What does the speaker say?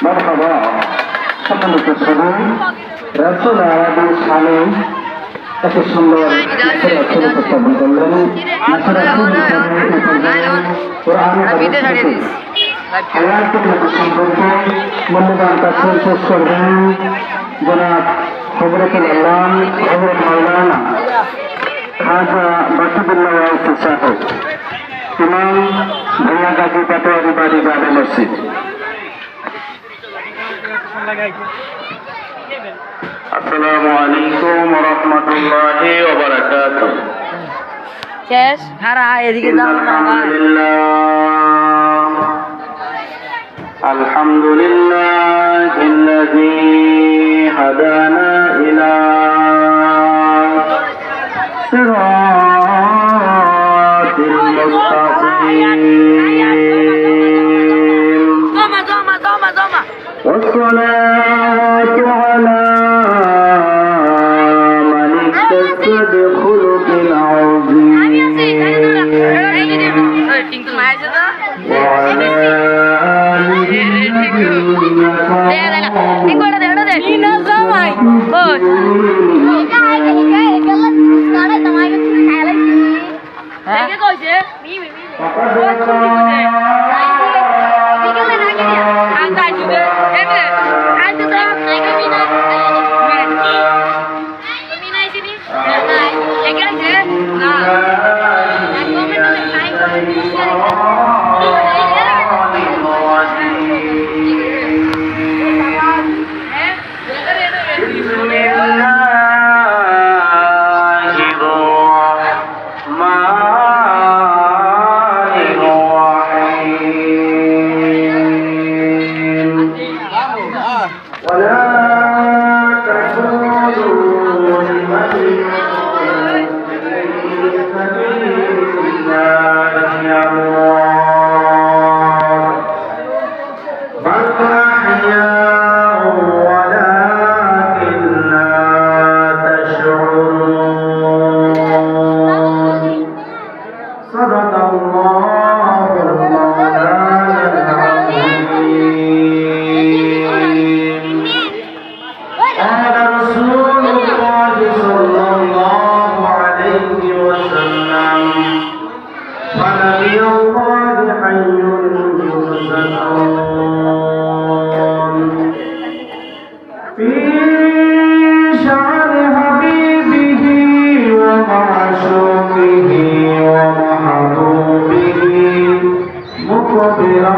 مرحبا সম্মানিত সবাই রাসূল আলাইহিস সালাম এত সুন্দর উপস্থাপন করলেন হায়াতুল নবী সম্পর্কে মূল্যবান তাফসীর পেশ করবেন জনাব হযরতুল আল্লাম হযরত মাওলানা খাজা বাসুদুল্লাহ ওয়াইসি সাহেব ইমাম ভুঁইয়া গাজী পাটোয়ারি বাড়ি জামে মসজিদ। আসসালামু আলাইকুম ওয়া রাহমাতুল্লাহি ওয়া বারাকাতুহু। শেষ হারা এদিকে যাও না ভাই। আলহামদুলিল্লাহিল্লাযী হাদানা ইলা সিরাতিল মুস্তাকিম والصلاة على من اهتز بخلق عظيم وعلى آله ومحبوبه مقبلا